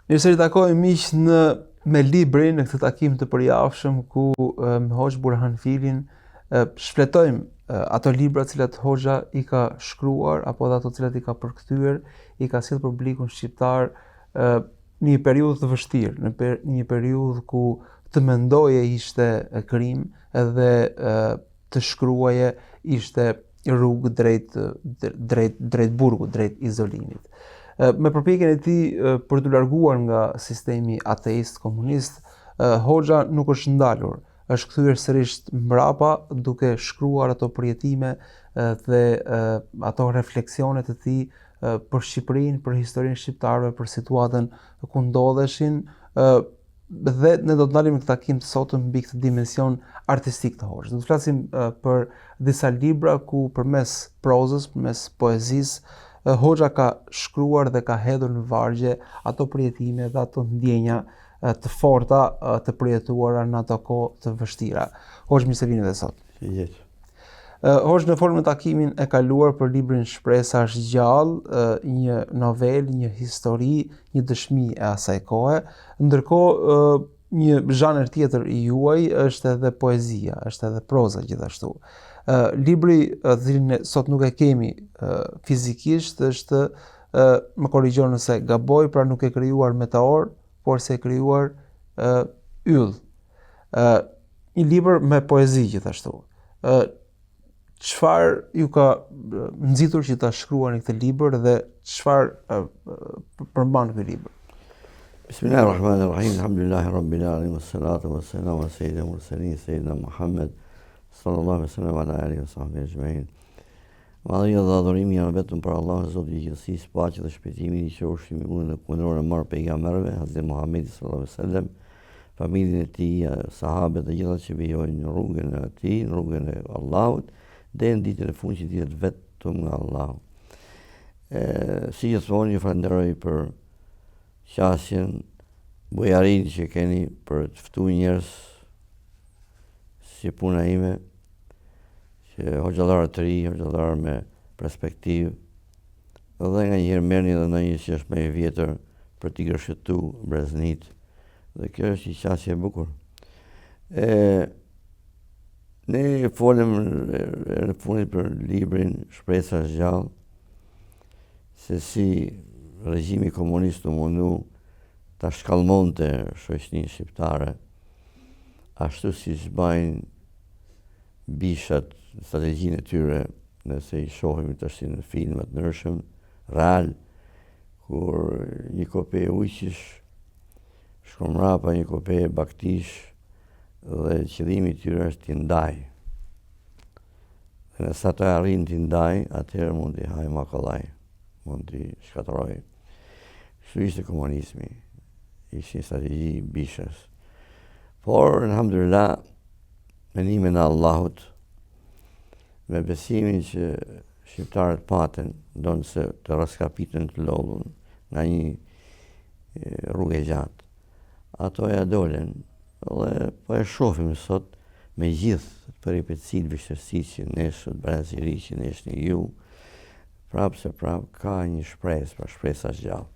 Mirë se ritakojmë miq me librin në këtë takim të përjavshëm ku me Hoxh Burhan Filin shfletojmë ato libra të cilat Hoxha i ka shkruar apo ato të cilat i ka përkthyer, i ka sjell për publikun shqiptar në një periudhë të vështirë, në një periudhë ku të mendoje ishte krim edhe të shkruaje ishte rrugë drejt burgut, drejt izolimit. Me përpjekjen e tij për të larguar nga sistemi ateist komunist, Hoxha nuk është ndalur, është kthyer sërish mbrapa duke shkruar ato përjetime dhe ato refleksione të tij për Shqipërinë, për historinë shqiptarëve, për situatën ku ndodheshin dhe ne do të ndalim në këtë takim të sotëm mbi këtë dimension artistik të Hoxhës. Do të flasim për disa libra ku përmes prozës, përmes poezisë Hoxha ka shkruar dhe ka hedhur në vargje ato përjetime dhe ato ndjenja të forta të përjetuara në ato kohë të vështira. Hoxh, mirë se vini edhe sot. Hoxh, në folëm në takimin e kaluar për librin Shpresa është gjallë, një novel, një histori, një dëshmi e asaj kohe, ndërkohë një zhanër tjetër i juaj është edhe poezia, është edhe proza gjithashtu. Libri të cilin sot nuk e kemi fizikisht është, më korrigjon nëse gaboj, pra nuk e krijuar meteor, por se e krijuar yll. Një libër me poezi gjithashtu. Çfarë ju ka nxitur që ta shkruani këtë libër dhe çfarë përmban ky libër? Bismillahirrahmanirrahim. Alhamdulillahi rabbil alamin wassalatu wassalamu ala sayyidil mursalin sayyidina Muhammad sallallahu alaihi wasallam ala alihi wa sahbihi ajma'in. Madhëria dhe adhurimi janë vetëm për Allahun, Zotin e gjithësisë, paqja dhe shpëtimi i qofshin mbi unë dhe punore marrë pejgamberëve, Hazreti Muhamedi sallallahu alaihi wasallam, familjen e tij, sahabët dhe gjithë ata që vijojnë në rrugën e tij, në rrugën e Allahut, deri në ditën e fundit që dihet vetëm nga Allahu. Si gjithmonë ju falenderoj për qasjen, bujarinë që keni për të ftuar njerëz si puna ime, që hoxhallarë të ri, hoxhallarë me perspektivë, dhe nga njëherë merrni edhe ndonjë që është më i vjetër për t'i gërshëtu breznit, dhe kjo është një qasje e bukur. Ne folëm në fundit për librin Shpresa është gjallë, se si regjimi komunist u mundu ta shkallmonte shoqërinë shqiptare, ashtu si bajnë bishat në strategjinë e tyre, nëse i shohim tash në filmat ndryshëm, real, kur një kope ujqish shkon mrapa, një kope baktish, dhe qëllimi i tyre është t'i ndaj. Dhe nëse ata arrin t'i ndaj, atëherë mund t'i haj makollaj, mund t'i shkatërroj. Kështu ishte komunizmi, ishte një strategji bishas. Por, alhamdulillah, menimin e Allahut, me besimin që shqiptarët paten, ndonë se të raskapitën të lodhun nga një rrugë e gjatë. Ato ja dolen, dhe po e shohim sot me gjithë peripecitë, vështirësitë që nesh të Brazili, që nesh në ju, prapë se prapë ka një shpresë, pra shpresa është gjallë.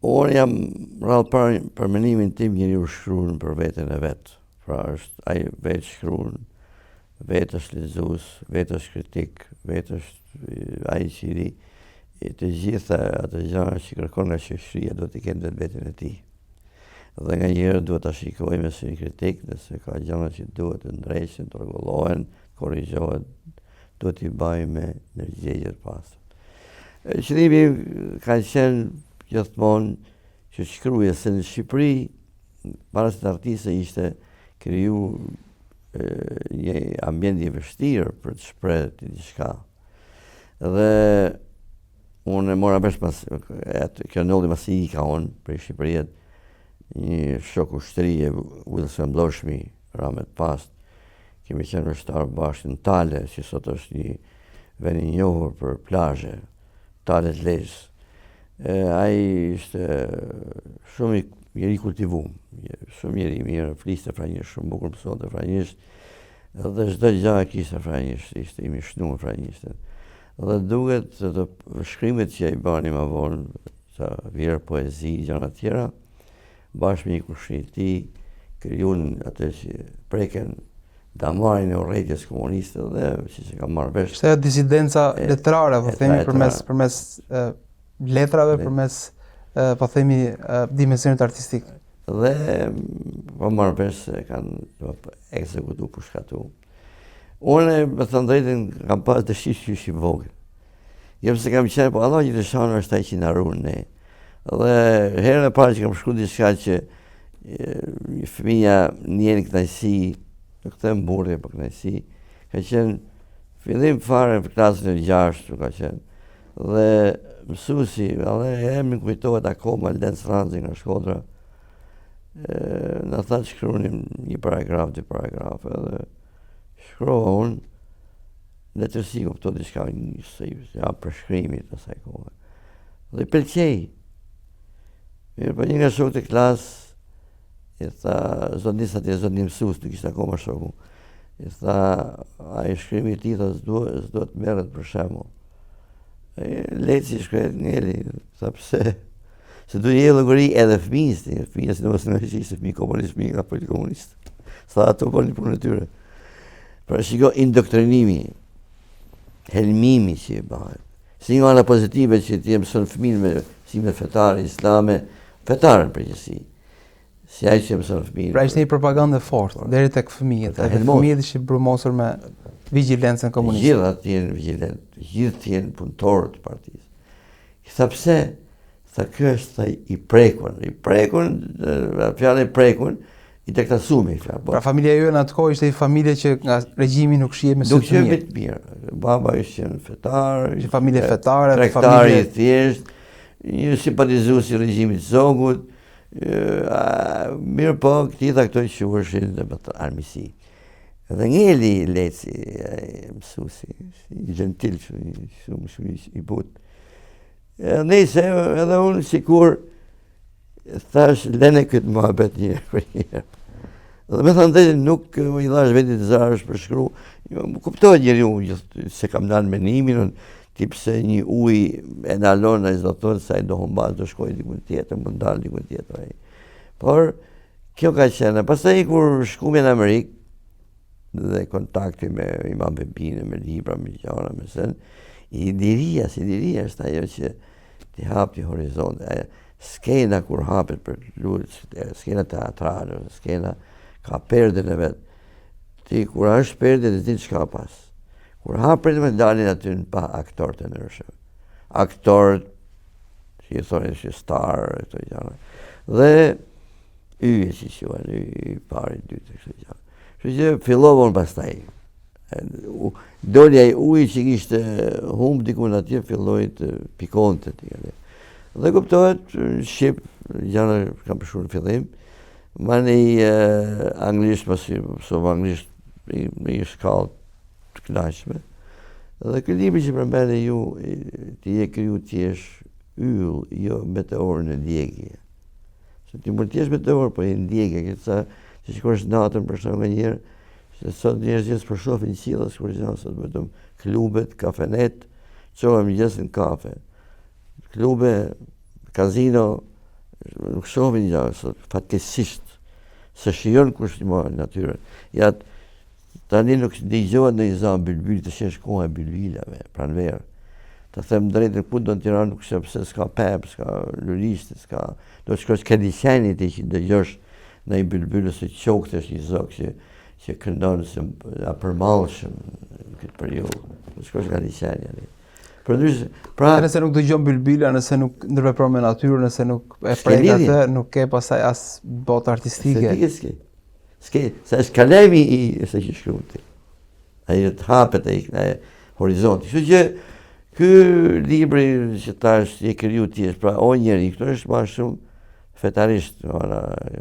Unë jam rrallë për menimin tim njeriu shkruan për veten e vet. Pra është ai vetë shkruan, vetë është lexues, vetë është kritik, vetë është ai që i di të gjitha ato gjëra që kërkon nga shoqëria do t'i kenë vetën e tij. Dhe nga njëherë duhet ta shikojmë si një kritik, nëse ka gjëra që duhet të ndrejshin, të rregullohen, korrigjohen, duhet t'i bëjmë me ndërgjegje të pastër. Qëllimi ka qenë gjithmonë që shkruaja se në Shqipëri para se të artiste ishte kriju një ambient i vështirë për të shprehur diçka. Dhe unë mora vesh pas kjo ndodhi pas i ka unë për Shqipërinë një shok ushtrie Wilson Bloshmi, Ramet Past, kemi qenë ushtar bashkë në Tale, që sot është një vend i njohur për plazhe, Tale të Lezhë. Ai ishte shumë i kultivuar, shumë njeri i mirë, fliste frajnisht, shumë bukur mësonte frajnisht, dhe çdo gjë kishte frajnisht, ishte i mishnuar frajnisht. Dhe duket të shkrimet që ai bani më vonë, sa virë poezi, gjëra tjera, bashkë me një kushni ti, krijuan atë që preken damarin e urrëties komuniste dhe si që ka marrë vesh. Ishte disidenca letrare, po themi përmes letrave, përmes po themi dimensionit artistik. Dhe po marrë vesh se kanë ekzekutu për shkatu. Unë, me thënë drejtën, kam pas dëshirë që i vogël. Jo se kam qenë, po Allah që të shanë është taj që në arrunë ne. Dhe herën e parë që kam shkru diçka që fëmija njën kënaqësi, në këtë mburje për kënaqësi, ka qenë fillim fare në klasën e 6, ka qenë. Dhe mësuesi, edhe emrin kujtohet akoma Lenz Ranzi nga Shkodra, në tha të shkruanim një paragraf, 2 paragrafe, dhe shkrova unë, letërsi kupto diçka ja përshkrimit të asaj kohë. Dhe pëlqej. Mirë, për një nga shokët e klasë, i tha, zonisat e zonim mësues, nuk ishte akoma shoku. I tha, ai shkrimi i tij s'do të merret për shembull. Leci shkret ngeli, tha pse? Se do jë llogari edhe fëmijës në mos në ishte fëmijë komunist, fëmijë nga politik komunist. Tha ato po një punë e tyre. Pra shiko indoktrinimi, helmimi që i bëhet. Si nga ana pozitive që ti mëson fëmijën me mësime fetare, islame, fetare në përgjithësi. Si ai që mëson fëmijën. Pra ishte një propagandë fortë deri tek fëmijët. Edhe fëmijët ishin brumosur me vigjilencën komuniste. Gjithë janë vigjilent, gjithë janë punëtorë të partisë. Tha pse? Tha ky është i prekun. I prekun, fjala i prekun, i tektasuar fjalë. Pra familja juaj në atë kohë ishte një familje që nga regjimi nuk shihej me sy të mirë. Nuk mirë. Baba ishte një fetar, një familje fetare, tregtari i thjesht, një simpatizues i regjimit të Zogut. Mirë po, këti tha këto që quheshin armisi. Dhe ngeli Leci, mësuesi, i gentil, shumë i but. Nëse edhe unë sikur thash lene këtë muhabet një për një. Dhe me thënë dhe nuk i dhash vetit të zarësh për shkru. Kuptohet njeri unë se kam dalë menimin, tip se një uj e nalon a i zdo thonë se a i do humbas, do shkoj dikun tjetër, më ndalë dikun tjetër. Por, kjo ka qenë. Pastaj kur shkume në Amerikë, dhe kontakti me Imam Bebine, me libra, me gjara, me sen, si liria është ajo që ti hap të horizont. Skena kur hapet për lullë, skena teatrale, skena ka perdën e vetë. Ti kur është perdën e din çka pas. Kur hapet me dalin aty në pa aktorët e ndryshëm. Aktorët, që i thonë që star, këto gjana. Dhe yje që quen, i pari, dytë, këto gjana. Që që fillovon pastaj. Dolja i ujë që kishte humbë dikun atje, filloj të pikonte. Dhe kuptohet, Shqip, gjana kam përshu në fillim, mani anglisht, mësov anglisht, në një shkallë të knaqshme. Dhe këtë libri që përmene ju, ti je kriju t'jesh yll, jo meteorën e djegje. Se ti mund t'jesh meteorë, po e ndjegje, këtë sa që shkosh natën për shumë nga njerë, se sot njerës gjithës për shofin qila, s'kur gjithë sot vetëm klubet, kafenet, qohem gjithës në kafe. Klube, kazino, nuk shofin gjithë sot, fatkesisht, se shion kush një marë natyren. Jatë, tani nuk digjohet në i zanë bylbyl, të shesh koha e bylbylave, pranverë. Të them drejtën ku do në Tiranë, nuk se pëse s'ka pep, s'ka lurishtë, s'ka... Do të shkosh ka disenit i që dëgjosh në i bylbylës e qokët është një zokë që këndonë se përmalëshëm në këtë periud. Do të shkosh ka disenit. Nëse nuk dëgjon bylbyla, nëse nuk ndërvepron me natyrën, nëse nuk e prek atë, nuk ke pasaj as botë artistike. S'ke, se është kalemi i se që shkruan ti. Ai të hapet ai horizonti. Kështu që ky libri që tash je kriju ti është pra o njeri, këto është më shumë fetarisht,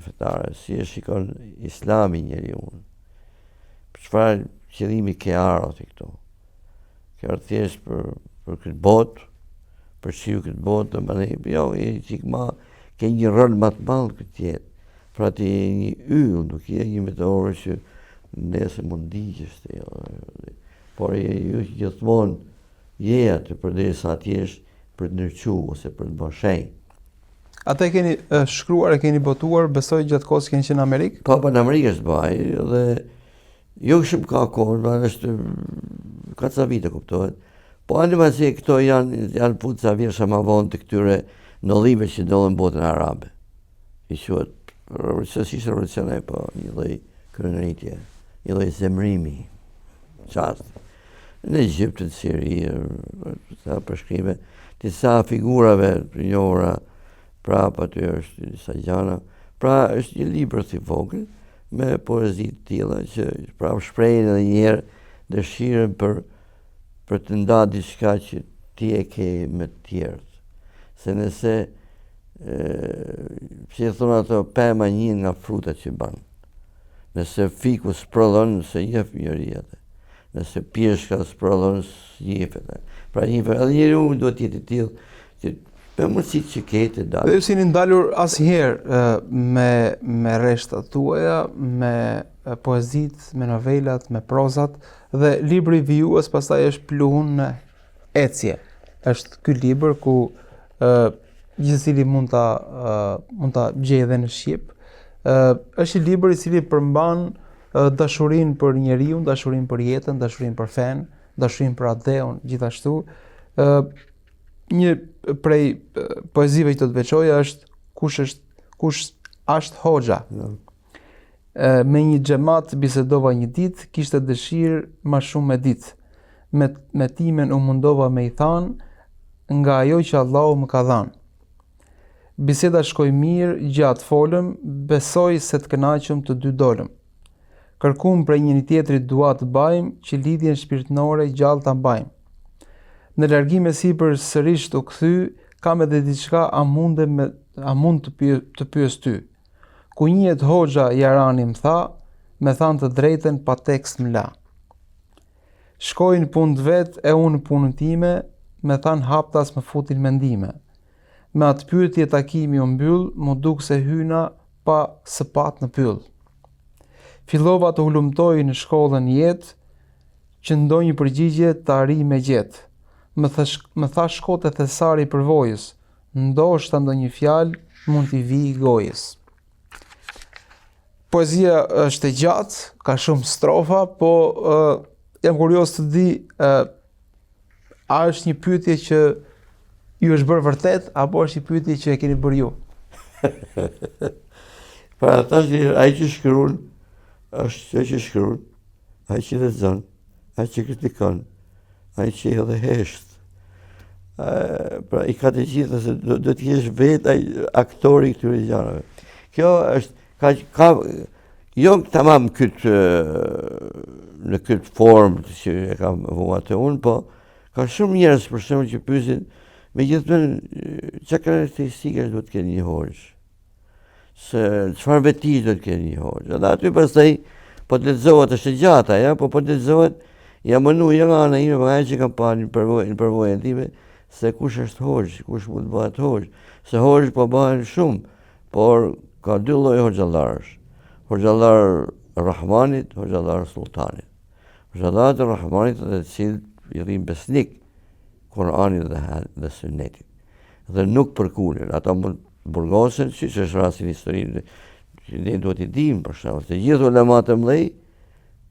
fetare, si e shikon Islami njeriu. Për çfarë qëllimi ke ardhur ti këtu? Ke ardhur thjesht për këtë botë, për shiu këtë botë, jo, ke një rol më të madh këtë jetë. Pra ti një yll, nuk je një meteorë që nese mund digjesh ti. Por ju gjithmonë je aty për dhe sa t'jesh për të nërqu ose për të bërë shenjë. Ata e keni shkruar, e keni botuar, besoj gjatë kohës keni qenë në Amerikë? Po, në Amerikë është baj, dhe jo shumë ka kohë, është ka ca vite kuptohet. Po animasi këto janë punë ca vjersha ma vonë të këtyre ndollive që ndodhen botën arabe. I quhet revolucione, po një lloj krenëritje, një lloj zemrimi, qast. Në Egjipt, në Siri, sa përshkrive, disa figurave të njohura, pra pa aty është disa gjana, pra është një libër si vogël me poezi të tilla që pra shprehin edhe një herë dëshirën për të ndarë diçka që ti e ke me të tjerët. Se nëse si e thonë ato, pema një nga frutat që ban. Nëse fiku s'prodhon, se jep njëri atë. Nëse pjeshka s'prodhon, s'jepet. Pra edhe njeriu duhet të jetë i tillë që me mundësitë që ketë dalë. Dhe ju s'jeni ndalur asnjëherë me rreshtat tuaja, me poezit, me novelat, me prozat, dhe libri vijues pastaj është pluhur në ecje. Është ky libër ku gjithsesi mund ta gjejë edhe në shqip. Është një libër i cili përmban dashurinë për njeriu, dashurinë për jetën, dashurinë për fen, dashurinë për ateun, gjithashtu. Një prej poezive që do të veçoja është kush është Hoxha. Me një xhamat bisedova një ditë, kishte dëshirë ma shumë me ditë. Me timen u mundova me i thanë, nga ajo që Allahu më ka dhanë. Biseda shkoi mirë, gjatë folëm, besoj se të kënaqëm të dy dolëm. Kërkum prej njëri tjetrit dua të bajmë, që lidhjen shpirtënore gjallë ta mbajmë. Në largime sipër sërish të kthy, kam edhe diçka a mund të pyes ty. Ku njihet Hoxha Jarani më tha, me thanë të drejten pa tekst më la. Shkojnë punë vet e unë punën time, me thanë haptas më futin mendime. Me atë pyetje takimi u mbyll, mu duk se hyna pa së pat në pyll. Fillova të hulumtoj në shkollën jetë, që ndonjë përgjigje të arri me gjetë. Më tha shkote thesari përvojës, ndoshta ndonjë fjalë mund t'i vijë gojës. Poezia është e gjatë, ka shumë strofa, po jam kurioz të di a është një pyetje që ju është bërë vërtet, apo është një pyetje që e keni bërë ju? Pra ata ai që shkruan, është ai që shkruan, ai që lexon, ai që kritikon, ai që edhe hesht. Pra i ka të gjitha, se do të jesh vetë aktori i këtyre gjërave. Kjo është ka jo tamam në këtë formë që e kam vuar të unë, po ka shumë njerëz për shembull që pyesin megjithëse çka karakteristika duhet të kenë një Hoxh. Se çfarë veti do të kenë një Hoxh. Dhe aty pastaj po të lexohet është e gjata, ja, po të lexohet jam mënu nga ana ime më që kam parë në përvojën time se kush është Hoxh, kush mund të bëhet Hoxh. Se Hoxh po bëhen shumë, por ka dy lloje hoxhallarësh. Hoxhallar Rahmanit, hoxhallar Sultanit. Hoxhallar të Rahmanit dhe të cilët i rrin besnik Kur'anit dhe Sunnetit. Dhe nuk përkulen, ata mund burgosen, siç është rasti në historinë që ne duhet i dimë për shkak se gjithë ulemat e mëdhej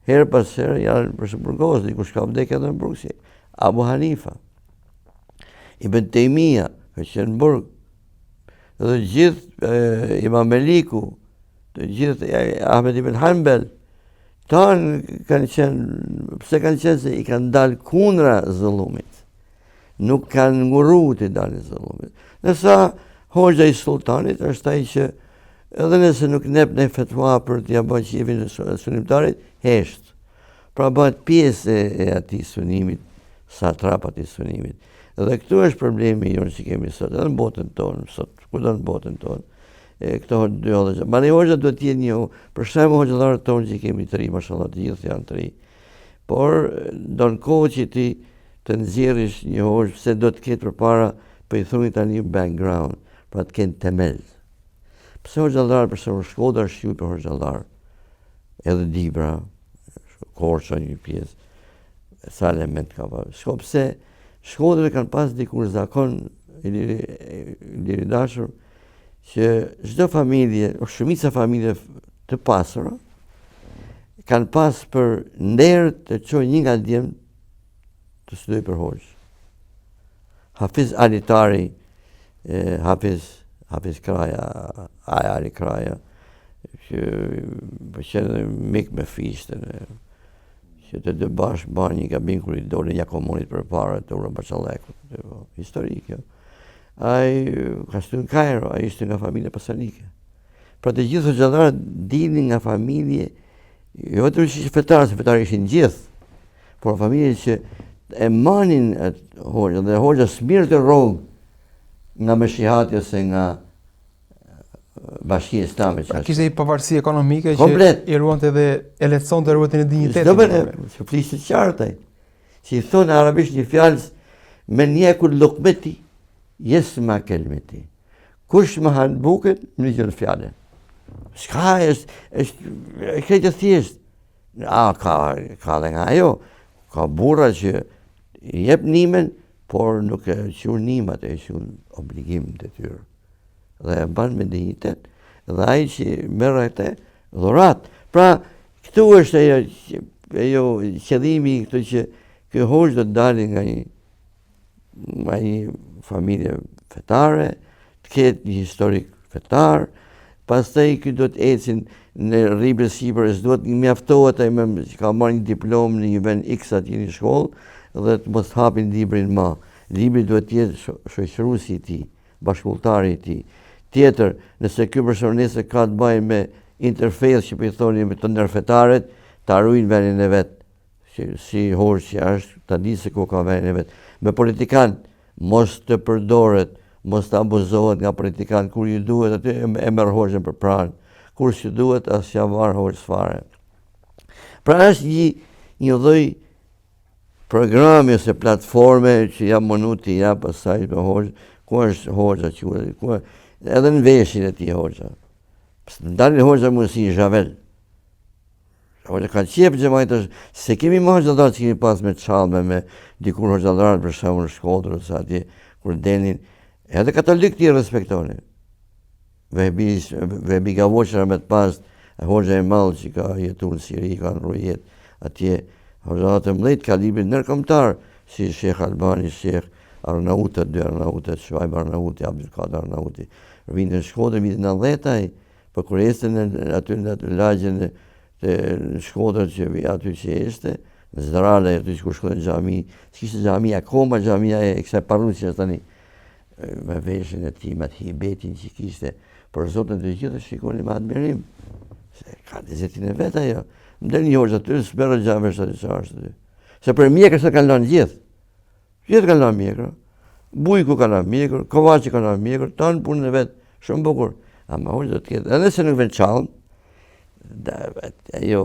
herë pas here janë për burgos, dikush ka vdekur edhe në burg, Abu Hanifa, Ibn Taymija, ka qenë në burg. Dhe gjithë Imam Maliku, të gjithë Ahmed ibn Hanbal, tanë kanë qenë, pse kanë qenë se i kanë dalë kundra zullumit. Nuk kanë ngurru të dalë zullumit. Nësa Hoxha i Sultanit është ai që edhe nëse nuk nep në fetua për t'ja bërë qifin e sunimtarit, hesht. Pra bëhet pjesë e atij sunimit, satrap atij sunimit. Dhe këtu është problemi jonë që kemi sot, edhe në botën tonë, sot, kudo në botën tonë. Këto dy hoxha. Mani Hoxha duhet t'jenë një, për shembull hoxhallarët tonë që kemi të ri, mashallah, të gjithë janë të ri. Por do në kohë që ti të nxjerrish një hoxh, pse do të ketë përpara për i thuni tani background, pra të kenë temel. Pse hoxhallar, për shembull Shkodra është shqip për hoxhallar, edhe Dibra, Korça një pjesë, sa element ka pa. Pse Shkodrët kanë pas dikur zakon i liri dashur, që çdo familje, o shumica familje të pasura, kanë pas për nder të çojë një nga djemt të studioj për hoxh. Hafiz Alitari, Hafiz Kraja, Ali Kraja, që mik me fishtën, që të dy bashkë banë një gabim kur i dole Jakomonit për para të Ura Bacallekut, historikë. Ai ka studiuar në Kairo, ai ishte nga familje pasanike. Pra të gjithë hoxhallarët dilnin nga familje, jo vetëm që ishin fetarë, se fetarë ishin gjithë, por familje që e manin hoxha, dhe hoxha smirë të rrogë nga Meshihati ose nga Bashkia Islame. Kishte i pavarësi ekonomike komplet, që i ruante dhe e lehtësonte të ruetin e dinjitetit. Çdo bën, që flisë qartë ai. Si i thonë arabisht një fjalë, men yakul luqmeti yasma kelmeti. Kush më han bukën, më dëgjon fjalën. S'ka është këtë thjesht. Ka dhe nga ajo, ka burra që i jep nimen, por nuk e quhen nimat, e quhen obligim të tyre. Dhe e ban me dinjitet, dhe ai që merr atë dhurat. Pra, këtu është ajo qëllimi këtu që ky hoxh do të dalë nga një familje fetare, të ketë një historik fetar, pastaj ky do të ecin në rribën e sipër, duhet mjaftohet ai që ka marrë një diplomë në një vend X aty në shkollë dhe të mos hapin librin më. Libri duhet të jetë shoqëruesi i tij, bashkëpunëtari i tij. Tjetër, nëse ky person nesër ka të bëjë me interfejth që po i thoni me të ndërfetaret, ta ruajnë vendin e vet. Si hoxh që është, ta di se ku ka vendin e vet. Me politikan, mos të përdoret, mos të abuzohet nga politikan, kur ju duhet aty e merr hoxhën për pranë, kur që duhet as ja marr hoxh fare. Pra është një lloj programi ose platforme që jam mundu t'i jap asaj me hoxh, ku është hoxha quhet, edhe në veshin e tij hoxha. Ndalin hoxha mund si Zhavel. Hoxha ka qef xhamajt, se kemi më hoxhallar që kemi pas me çallme me dikur hoxhallar për shembull në Shkodër ose atje kur delnin, edhe katolik ti respektonin. Vebi Gavoçra me të pas, hoxha e madh që ka jetuar në Siri, ka ndruar atje, hoxhallar të mëdhenj kalibrit ndërkombëtar, si Sheikh Albani, Sheikh Arnautet, dy Arnautet, Shuaib Arnauti, Abdulkader Arnauti, vinë në Shkodër vitin 90, për kur ecën aty në lagjen e Shkodër që aty që ishte, në Zdrale, aty që kur shkojnë në xhami, s'kishte xhami akoma, xhamia e kësaj parruçje tani, me veshin e tij, me hibetin që kishte, për Zotin të gjithë shikonin me admirim. Se ka lezetin e vet ajo. Ndër një hoxha aty, s'merr xhamë sa të çashtë. Se për mjekër se kanë lënë gjithë. Gjithë kanë lënë mjekër. Bujku ka lënë mjekër, Kovaçi ka lënë mjekër, tanë punën e vet, shumë bukur. Ama hoxha do të ketë, edhe se nuk vjen çallm, ajo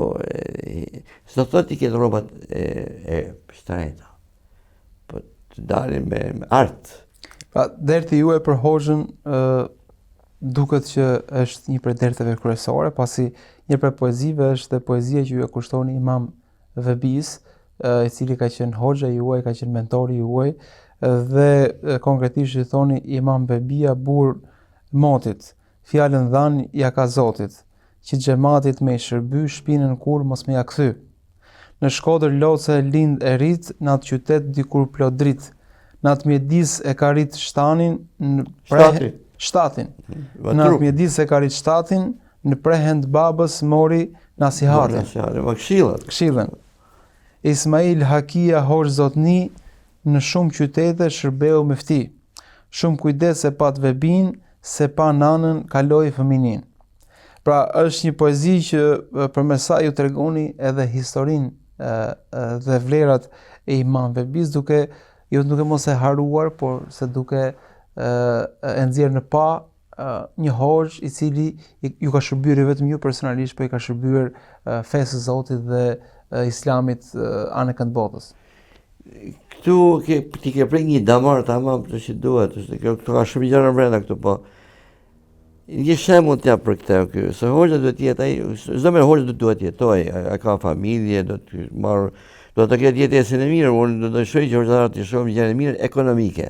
s'do thotë i ketë rrobat e shtrejta. Po të dalin me art. Pra, derti juaj për hoxhën duket që është një prej derteve kryesore, pasi një prej poezive është dhe poezia që ju e kushtoni Imam Vebis, i cili ka qenë hoxha juaj, ka qenë mentori juaj, dhe konkretisht që thoni Imam Vebia burr motit, fjalën dhan ja ka Zotit, që xhamatit me i shërby shpinën kur mos me ja kthy. Në Shkodër loce lind e rit, në atë qytet dikur plot drit. Në atë mjedis e ka rit shtanin, shtatin. Në atë mjedis e ka rit shtatin, në prehend babës mori nasihatin. Këshillën. Ismail Hakia hoxh zotni, në shumë qytete shërbeu me fti. Shumë kujdes se pat Vebin, se pa nanën kaloi fëminin. Pra është një poezi që përmes saj ju tregoni edhe historinë dhe vlerat e Imam Vebis, duke mos e haruar, por se duke e nxjerrë në pa një hoxh i cili ju ka shërbyer vetëm ju personalisht, por i ka shërbyer fesë së Zotit dhe Islamit anë kënd botës. Këtu ti ke prej një damar tamam të që duhet, këtu ka shumë gjëra brenda këtu, po një shembull t'jap për këtë, se hoxha duhet jetë ai, çdo me hoxha duhet jetoj, ai ka familje, do të ketë jetesën e mirë, unë do të shoj që hoxhallarët të shohin gjëra e mira ekonomike.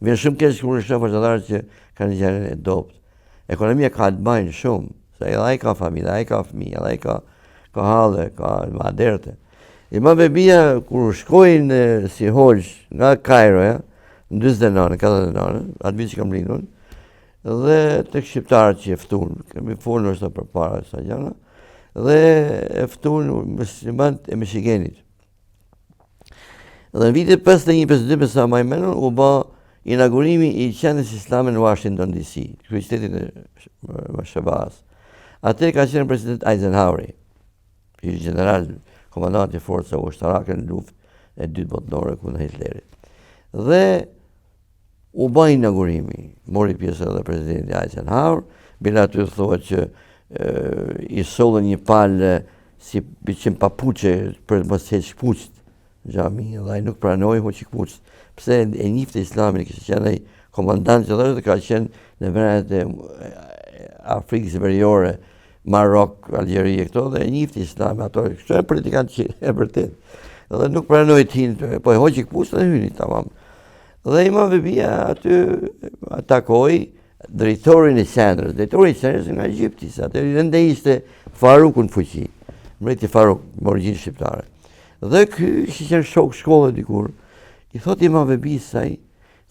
Vjen shumë keq kur shoh hoxhallarët që kanë gjëra e dobët. Ekonomia ka të bajnë shumë, se edhe ai ka familje, ai ka fëmijë, ai ka halle, ka maderte. Imam Bebia kur shkojnë si hoxh nga Kairo, në 49, 49, atë vit që kam lindur, dhe tek shqiptarët që e ftun, kemi folur është përpara sa gjëra, dhe e ftun muslimanët e Michiganit. Dhe në vitin 51-52 me sa më mendon u bë inaugurimi i qendrës islame në Washington DC, kryeqytetin e Shabazz. Atë ka qenë president Eisenhower, i general komandant i forcave ushtarake në luftë e dytë botërore kundër Hitlerit. Dhe u bë inaugurimi, mori pjesë edhe presidenti Eisenhower, bila aty thuhet që i sollën një palë si biçim papuçe për të mos heq kpuçt në xhami, dhe ai nuk pranoi hoqi kpuçt. Pse e njifte Islamin, kishte qenë ai komandant që dhe ka qenë në vendet e Afrikës Veriore, Marok, Algjeri e këto, dhe e njifte Islamin, ato këto janë politikanë që e vërtet. Dhe nuk pranoi të hinë, po e hoqi kpuçt dhe hyni tamam. Dhe Imam Bebia aty atakoi drejtorin e qendrës. Drejtori i qendrës nga Egjipti, atë ende ishte Farukun fuqi, mbreti Faruk me origjinë shqiptare. Dhe ky ishte qenë shok shkolle dikur. I thot Imam Bebi saj,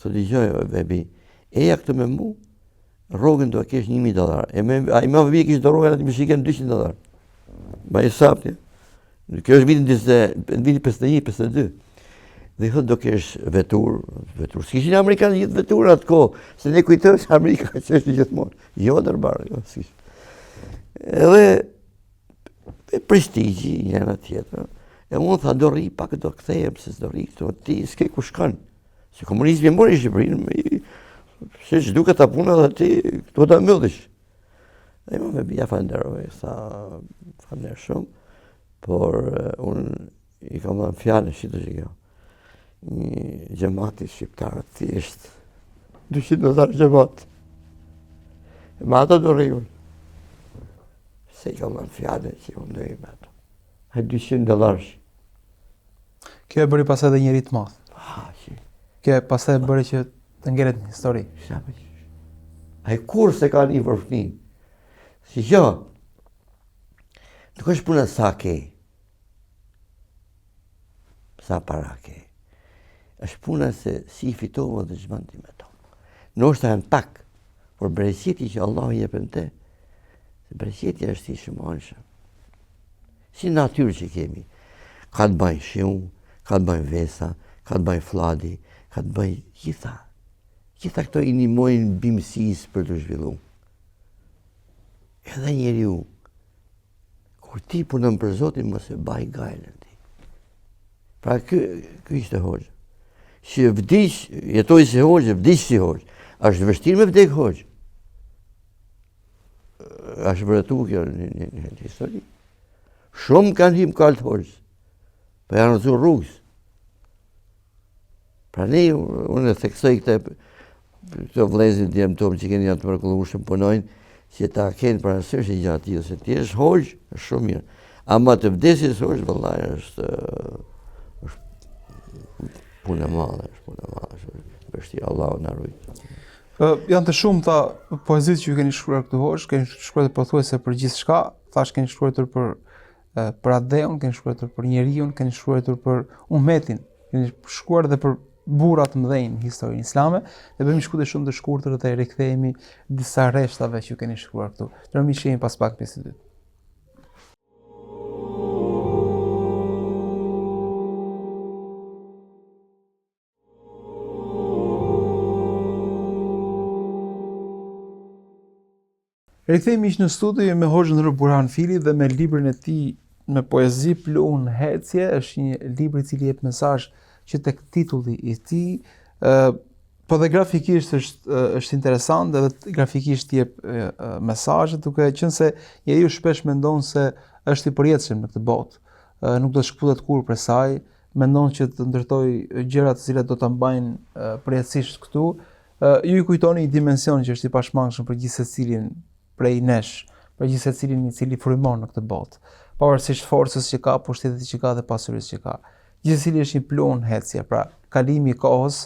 thot dëgjoj Bebi, eja këtë me mu, rrogën do kesh $1.000. A Imam Bebi kishte rrogën aty më shikën $200. Ma i sapti. Kjo është vitin 51-52. Dhe i thot do kesh vetur. S'kishin Amerikanë gjithë vetur atë kohë, se ne kujtojmë se Amerika që është gjithmonë. Jo ndërbarë, jo s'kish. Edhe prestigji njëra tjetër. E unë tha do rri pak do kthehem, se do rri këtu, ti s'ke ku shkon. Se komunizmi e mori Shqipërinë, se ç'duket ta puna dhe ti këtu ta mbyllish. Dhe më Bebia falenderoj, tha falenderoj shumë, por unë i kam dhënë fjalën shitë që kjo. Një xhamati shqiptar thjesht $200 xhamat. Ma ato do rri unë. Se i kam dhënë fjalën që unë do i me ato. $200. Kjo e bëri pastaj edhe njëri të madh. Që. Kjo pastaj bëri që të ngeret në histori. Ai kur se ka një për fëmijë. Si jo. Nuk është puna sa ke. Sa para ke. Është puna se si i fitova dhe ç'bën ti me to. Ndoshta janë pak, por bereqeti që Allah i jep te, se bereqeti është i shumënshëm. Si natyrë që kemi, ka të bëjnë shiu, ka të bëjnë vesa, ka të bëjnë fladi, ka të bëjnë gjitha. Gjitha këto i ndihmojnë bimësisë për të zhvillu. Edhe njeriu, kur ti punon për Zotin, mos e baj gajlën ti. Pra ky ishte hoxha. Që vdiq, jetoj si hoxha, vdiq si hoxha. Është vështirë me vdek hoxha. Është vërtetu kjo në histori. Shumë kanë him kaltë hoxhës, për janë rëzu rrugës. Pra ne, unë e theksoj këto vlezit djemë tomë që keni janë të mrekullueshëm punojnë, që ta kenë parasysh e gjatë tillë, se ti është hoxhë, është shumë mirë. Ama të vdesis hoxhë, vëllai, është punë e madhe, është vështirë, Allahu na ruaj. Janë të shumta poezitë që ju keni shkruar këtu hoxh, keni shkruar pothuajse për gjithçka, thash keni shkruar për Adeun, keni shkruar për njeriu, keni shkruar për ummetin, keni shkruar edhe për burra të mëdhenj në historinë islame, dhe bëjmë shkruaj shumë të shkurtër dhe rikthehemi disa rreshtave që ju keni shkruar këtu. Ndërmi shihemi pas pak pjesë të dytë. Rikthehemi në studio me Hoxhën Burhan Fili dhe me librin e tij me poezi Pluhun Hecje, është një libër i cili jep mesazh që tek titulli i tij, po dhe grafikisht është interesant edhe grafikisht jep mesazhe, duke qenë se njeriu shpesh mendon se është i përjetshëm në këtë botë, nuk do të shkputet kurrë prej saj, mendon që të ndërtojë gjëra të cilat do ta mbajnë përjetësisht këtu. Ju i kujtoni një dimension që është i pashmangshëm për gjithë secilin prej nesh, për gjithë secilin i cili frymon në këtë botë, pavarësisht forcës që ka, pushtetit që ka dhe pasurisë që ka. Gjithsesi është një pluhun hecje, pra kalimi i kohës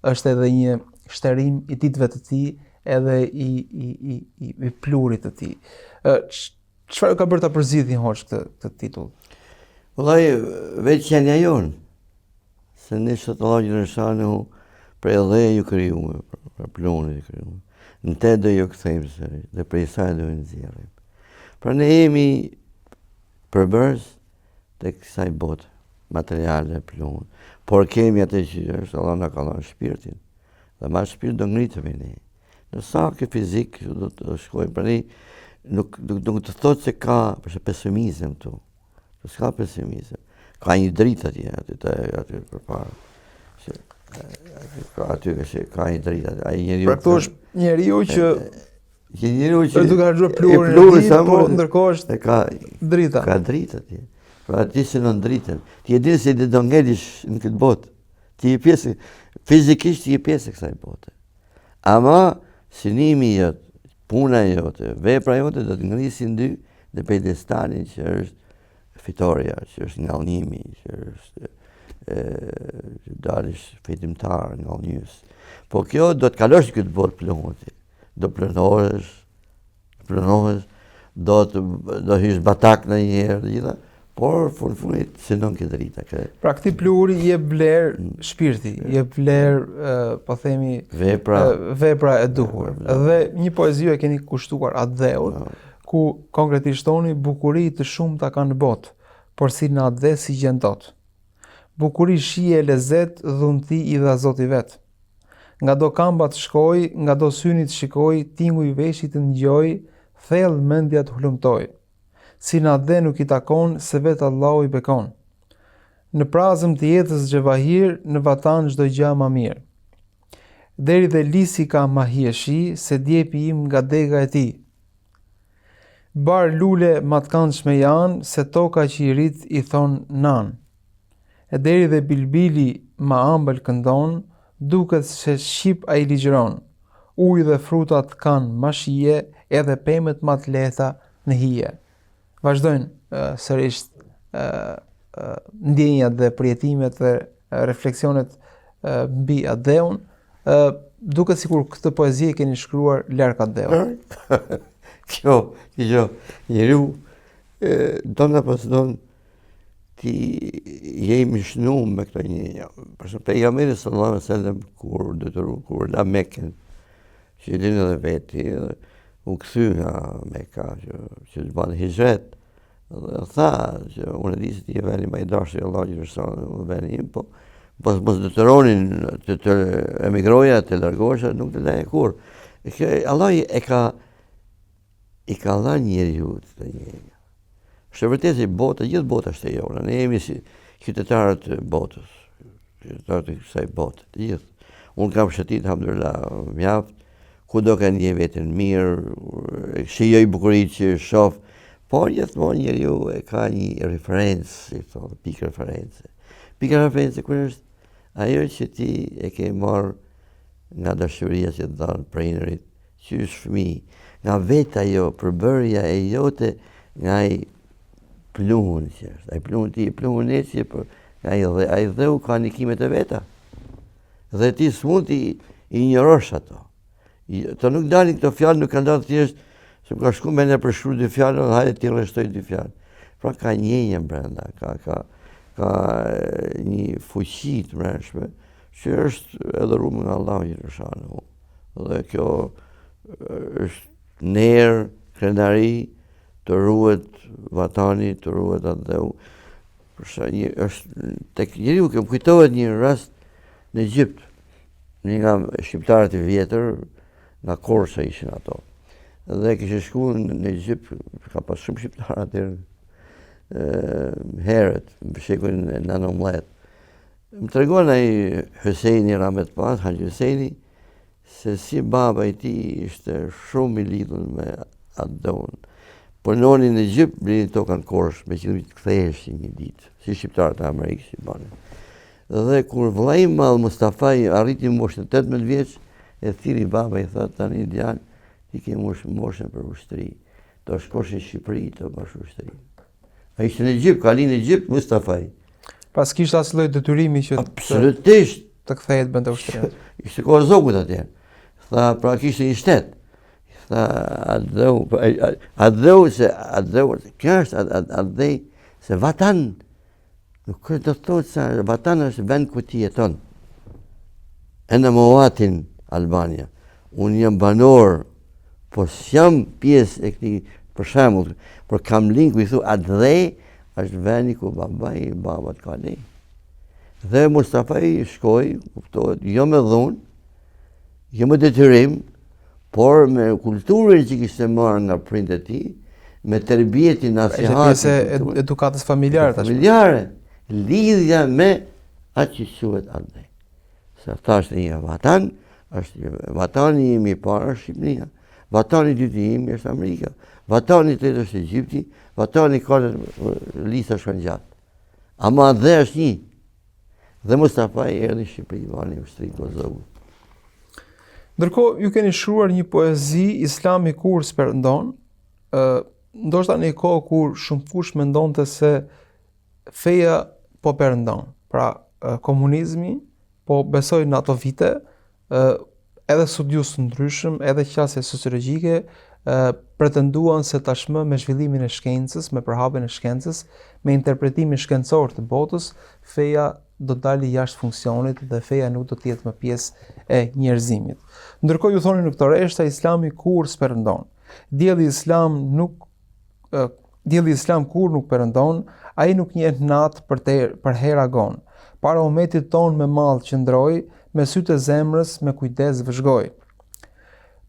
është edhe një shtërim i ditëve të tij edhe i plurit të tij. Çfarë ka bërë ta përzidhin Hoxh këtë titull? Vëllai, veç janë jonë. Se ne sot Allah Gjereshanu prej dhe ju krijuar, për plurin e krijuar. Në te do ju kthejmë sërish, dhe prej saj do nxjerrim. Pra ne jemi përbërës të kësaj botë, materiale, plunë. Por kemi atë që është, Allah na ka dhënë shpirtin. Dhe ma shpirt do ngritemi ne. Në sakë fizik do të shkojmë, pra ne nuk të thotë se ka përse pesimizëm tu. S'ka pesimizëm. Ka një dritë atje përpara. Aty ka një dritë. Pra këto është njeriu që është duke harxuar plurin e tij, po ndërkohë është ka drita. Ka dritë atje. Pra ti se në dritën. Ti e di se ti do ngelish në këtë botë. Ti je pjesë, fizikisht ti je pjesë e kësaj bote. Ama synimi jot, puna jote, vepra jote do të ngrisin dy në pedestalin që është fitoria, që është ngallënimi, që është dalish fitimtar nga njës. Po kjo do të kalosh këtë botë plumoti. Do plënohesh, do hysh batak në njerë, gjitha, por funit synon këtë drita. Pra këti pluri je vler shpirti, je vler, po themi, vepra e duhur. Dhe një poezi e keni kushtuar atë dheut, ku konkretisht thoni bukuri të shumta kanë në botë, por si në atë dhe si gjendot. Bukuri shije e lezet, dhunti i dha Zoti vet. Nga do kambat shkoj, nga do synit shikoj, tingu i veshit të ngjoj, thellë mendja të hulumtoj. Si na dhe nuk i takon, se vetë Allahu i bekon. Në prazëm të jetës xhevahir, në vatan çdo gjë më mirë. Deri dhe lisi ka ma hieshi, se djepi im nga dega e tij. Bar lule matkandshme janë, se toka që i rit i thon nan. E deri dhe bilbili ma ambël këndon, duket se shqip a i ligjëron. Ujë dhe frutat kanë ma shije, edhe pemet ma të lehta në hije. Vazhdojnë sërish ndjenjat dhe përjetimet dhe refleksionet mbi atë duket sikur këtë poezi e keni shkruar larg atë dheun. Kjo, njeriu dona pas don ti jemi shnum me këto një. Për shembull pejgamberi sallallahu alajhi wasallam kur la Mekën, që linë edhe veti, u kthy nga Mekka që të bën hijret. Dhe tha që unë di se ti je veni më i dashur i Allahut Gjereshanu, veni im, po mos detyronin të emigroja, të largohesha, nuk të leje kur. Allah i ka dhënë njeriu të njëjë. Është vërtet se bota, gjithë bota është e jona. Ne jemi si qytetarët e botës, qytetarët e kësaj bote, të gjithë. Unë kam shëtit, alhamdulillah, mjaft, ku do ka ndje veten mirë, shijoj bukuritë që shoh, por gjithmonë njeriu e ka një referencë, si thonë, pikë referencë. Pika referencë kur është ajo që ti e ke marrë nga dashuria që të dhanë prindërit, që është fëmijë, nga vetë ajo përbërja e jote nga ai pluhun që është. Ai pluhun ti, pluhun e që ai dheu ka ndikimet e veta. Dhe ti s'mund t'i injorosh ato. Të nuk dalin këto fjalë, nuk kanë dalë thjesht se ka shku me ne për shkru dy fjalë, dhe hajde ti rreshtoj dy fjalë. Pra ka njëjë brenda, ka një fuqi të mbrëmshme që është edhe rrumë nga Allahu Gjereshanu. Dhe kjo është nerë, krenari, të ruhet vatani, të ruhet atë dheu. Tek njeriu që më kujtohet një rast në Egjipt, një nga shqiptarët e vjetër, nga Korça ishin ato. Dhe kishte shkuar në Egjipt, ka pas shumë shqiptarë atëherë, herët, në shekullin e 19. Më tregon ai Husseini Rahmet Pas, Haxhi Husseini, se si baba i tij ishte shumë i lidhur me atë dhun. Punonin në Egjipt, blinin tokën Korçë, me qëllim të ktheheshin një ditë, si shqiptarët e Amerikës që banin. Dhe kur vllai im Mustafa arriti moshën 18 vjeç, e thiri baba i tha tani djalë, ti ke moshën për ushtri. Do shkosh në Shqipëri të bash ushtri. Ai ishte në Egjipt, ka linë në Egjipt Mustafa. Pas kishte asnjë lloj detyrimi që absolutisht të kthehet bën të ushtrinë. Ishte kohë zogut atje. Tha, pra kishte një shtet. Tha, adheu, kjo është adhej, se vatan, nuk është do të thotë se vatan është vend ku ti jeton. E në Moatin, Albania. Unë jam banor, po s'jam pjesë e këtij, për shembull, por kam linkë, i thu, adhej është vendi ku babat ka lej. Dhe Mustafai shkoi, kuptohet, jo me dhunë, jo me detyrim, por me kulturën që kishte marrë nga prindët e tij, me tërbijetin nasihatin. Ishte pjesë edukatës familjare tash. Familjare, lidhja me atë që quhet adhej. Se thashë një vatan, është vatani im i parë është Shqipëria. Vatani i dytë im është Amerika. Vatani i tretë është Egjipti. Vatani i katërt lista shkon gjatë. Ama dhe është një. Dhe Mustafai erdhi në Shqipëri, vani në shtri Kosovë. Ndërkohë, ju keni shkruar një poezi, Islami kur s'perëndon, ndoshta në një kohë kur shumë kush mendonte se feja po perëndon. Pra, komunizmi po besoj në ato vite, edhe studius të ndryshëm, edhe qasje sociologjike, pretenduan se tashmë me zhvillimin e shkencës, me përhapjen e shkencës, me interpretimin shkencor të botës, feja do të dali jashtë funksionit dhe feja nuk do të jetë më pjesë e njerëzimit. Ndërkohë ju thoni në këtë reshta, Islami kur s'perëndon. Dielli Islam kur nuk perëndon, ai nuk njeh natë për hera gon. Para umetit ton me mall qëndroi, me sytë e zemrës me kujdes vëzhgoi.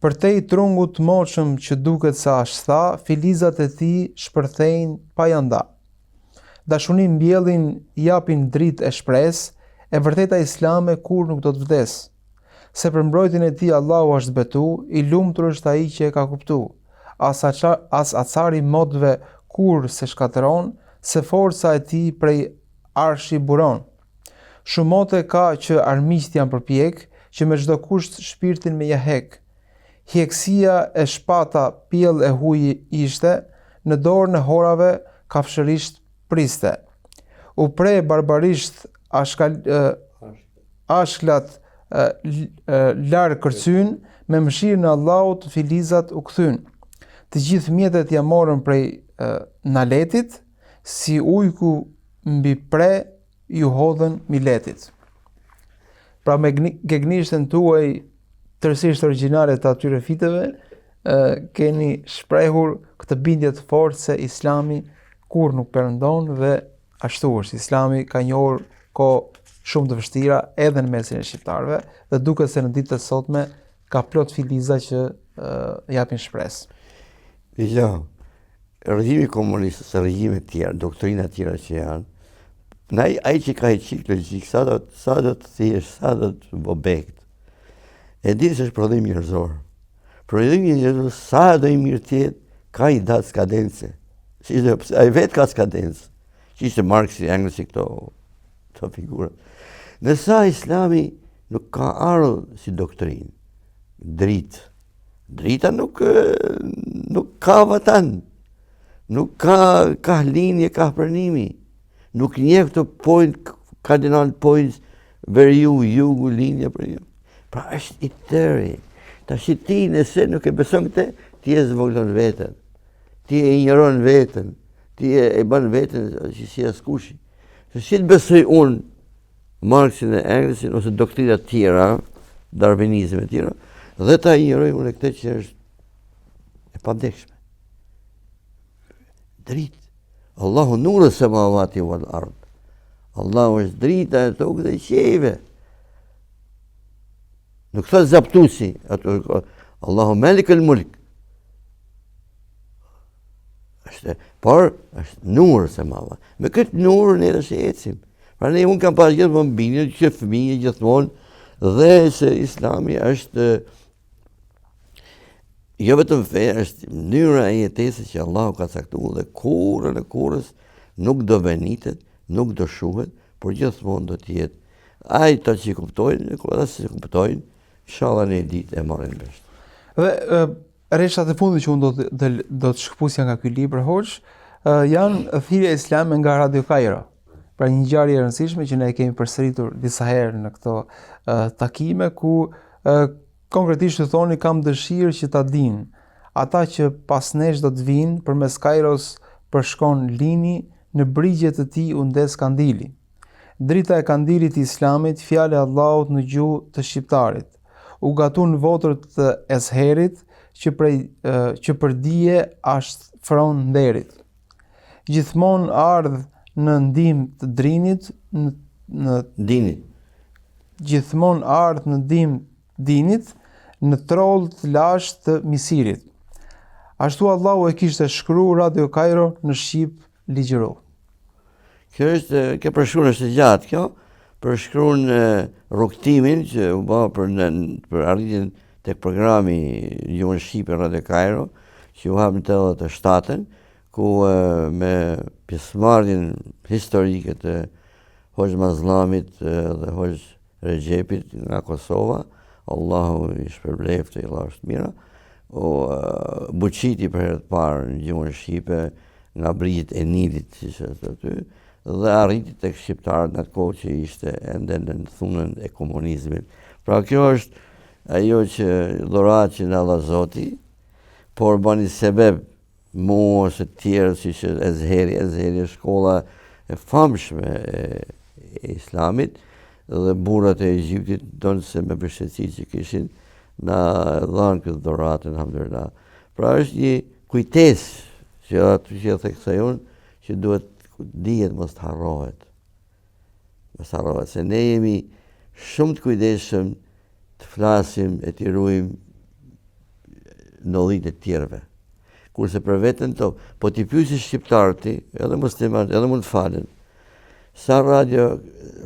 Për te i trungut moshëm që duket sa ashta, filizat e tij shpërthejnë pa janda. Dashurin mbjellin japin dritë e shpresë, e vërteta islame kur nuk do të vdes. Se për mbrojtjen e tij Allahu është betu, i lumtur është ai që e ka kuptu. As acari modve kur se shkatëron, se forca e tij prej arshi buron. Shumote ka që armiqt janë përpjek, që me çdo kusht shpirtin me jahek. Hjekësia e shpata pjell e huj ishte, në dorën e horave kafshërisht priste. U pre barbarisht ashklat larë kërcyn, me mëshirën e Allahut filizat u kthyn. Të gjithë mjetet ja morën prej naletit, si ujku mbi pre ju hodhen miletit. Pra me gegnishtën tuaj tërësisht origjinale të atyre fiteve, keni shprehur këtë bindje të fortë se Islami kur nuk perëndon dhe ashtu është. Islami ka njohur kohë shumë të vështira edhe në mesin e shqiptarëve dhe duket se në ditët e sotme ka plot filiza që japin shpresë. Jo, regjimi komunist, se regjime të tjera, doktrina të tjera që janë, ai që ka i qikë logjik, sa do të thjesht, sa do të bobekt. E di se është prodhim njerëzor. Prodhimi njerëzor, sa do i mirë tjetë, ka i datë skadence. Ai vetë ka skadencë. Që ishte Marxi, Englesi, këto figurat. Nësa Islami nuk ka ardhur si doktrinë, dritë. Drita nuk ka vatan, nuk ka linje, ka pranimi. Nuk njeh këto cardinal points, veriu, jugu, linja për ju. Pra është i tëri. Tash ti nëse nuk e beson këtë, ti e zvoglon veten. Ti e injoron veten. Ti e bën veten që si askushi. Se si të besoj unë Marxin e Englesin ose doktrina të tjera, darwinizme të tjera, dhe ta injoroj unë këtë që është e pavdekshme. Dritë. Allahu nuru samawati wal ard. Allahu është drita e tokës dhe qiejve. Nuk thot zaptusi, Allahu malikul mulk. Por është nur samawati. Me këtë nur ne do të ecim. Pra ne unë kam pas gjithmonë bindje që fëmijë gjithmonë dhe se Islami është jo vetëm fe, është mënyra e jetesës që Allahu ka caktuar dhe kurrën e kurrës nuk do venitet, nuk do shuhet, por gjithmonë do të jetë. Ai ta që kuptojnë, ata që kuptojnë, inshallah në ditë e marrin vesh. Dhe rreshtat e fundit që unë do të shkëputja nga ky libër hoç, janë thirrja islame nga Radio Kairo. Pra një ngjarje e rëndësishme që ne kemi përsëritur disa herë në këto takime ku konkretisht të thoni kam dëshirë që ta dinë, ata që pas nesh do të vinë, përmes Kairos përshkon lini, në brigjet të tij u ndes kandili. Drita e kandilit të Islamit, fjala e Allahut në gjuhë të shqiptarit. U gatun votër të Ezherit, që për dije ashtë fron nderit. Gjithmonë ardh në ndihmë të Drinit, Dinit. Gjithmonë ardh në ndihmë Dinit, në troll të lashtë të Misirit. Ashtu Allahu e kishte shkruar Radio Kairo në shqip ligjëro. Kjo përshkruan është e gjatë kjo, përshkruan rrugtimin që u bë për arritjen tek programi Gjuhën Shqipe Radio Kairo, që u hap në 87-ën, ku me pjesëmarrjen historike të Hoxh Mazllamit dhe Hoxh Regjepit nga Kosova, Allahu i shpërblefte, Allahu është mira, buqiti për herë të parë në Gjuhën Shqipe nga brigjet e Nilit, siç është aty, dhe arriti tek shqiptarët në atë kohë që ishte ende në thunën e komunizmit. Pra kjo është ajo që dhuratë që na dha Zoti, por bani sebeb mu ose të tjerë siç Ezheri është shkolla e famshme e Islamit, dhe burrat e Egjiptit donë se me bështetësi që kishin na dhanë këtë dhuratë, alhamdulillah. Pra është një kujtesë që aty që theksoj unë, që duhet dihet mos të harrohet. Se ne jemi shumë të kujdesshëm të flasim e të ruajmë nollit e tjerëve. Kurse për veten to, po ti pyesi shqiptarët, edhe muslimanët, edhe mund të falen. Sa radio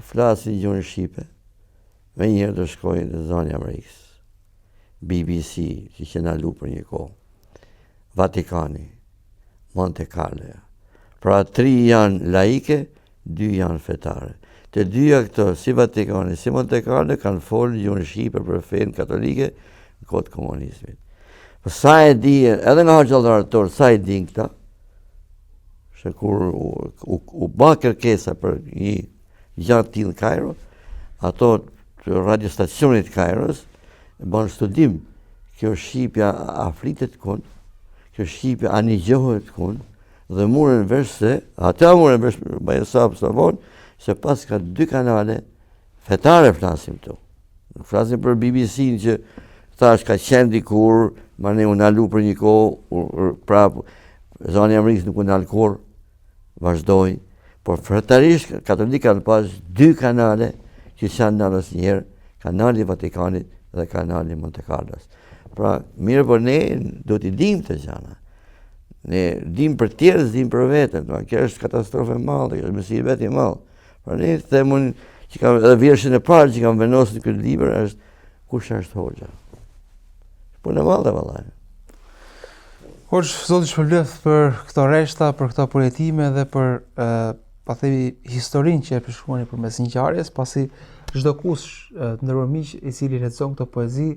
flasin gjuhën shqipe, me njëherë do shkojnë në zonën e Amerikës. BBC, që që na lu për një kohë. Vatikani, Monte Carlo. Pra 3 janë laike, 2 janë fetare. Të dyja këto, si Vatikani, si Monte Carlo, kanë folë gjuhën shqipe për fenë katolike në kohët komunizmit. Po sa e di, edhe nga hoxhallarëtor, sa e din këta, se kur u bë kërkesa për një gjatë tillë në Kairo, ato të radiostacionit Kairos bën studim, kjo shqipja a flitet kun, kjo shqipja a nigjohet kun, dhe murën vesh se, ata murën vesh bëjë sabon, se pas ka 2 kanale fetare flasim këtu. Flasim për BBC-n që thash ka qenë dikur, ma ne unë alu për një kohë, prapë, zoni Amerikës nuk unë alë kur, vazhdoj, por fetarisht katolik kanë pas 2 kanale që janë në asë njerë, kanali Vatikanit dhe kanali Monte Carlos. Pra, mirë për ne, do t'i dim të gjana. Ne dim për tjerë, dim për vetën, kjo është katastrofe malë, kjo është mësibet i malë. Pra ne themun që kam edhe vjershën e parë që kam vendosur në këtë libër është kush është Hoxha. Punë e madhe vallaj. Hoxh, Zoti shpëlbeft për këto reshta, për këto poetime dhe për pa themi historinë që e përshkruani përmes ngjarjes, pasi çdo kush të nderuar miq i cili lexon këto poezi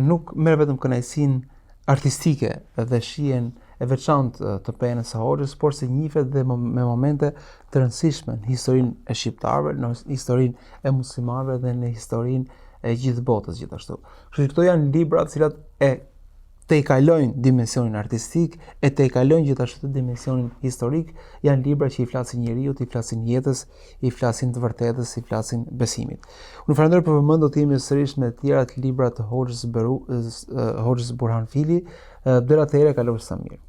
nuk merr vetëm kënaqësinë artistike dhe shihen e veçantë të penës së Hoxhës, por se njihet dhe me momente të rëndësishme në historinë e shqiptarëve, në historinë e muslimanëve dhe në historinë e gjithë botës gjithashtu. Kështu që këto janë libra të cilat e tejkalojnë dimensionin artistik, e tejkalojnë gjithashtu dimensionin historik, janë libra që i flasin njeriut, i flasin jetës, i flasin të vërtetës, i flasin besimit. Unë falenderoj për vëmendjen, do të jemi sërish me të tjera të libra të Hoxhës Burhanfili, deri atëherë kalofshi sa mirë.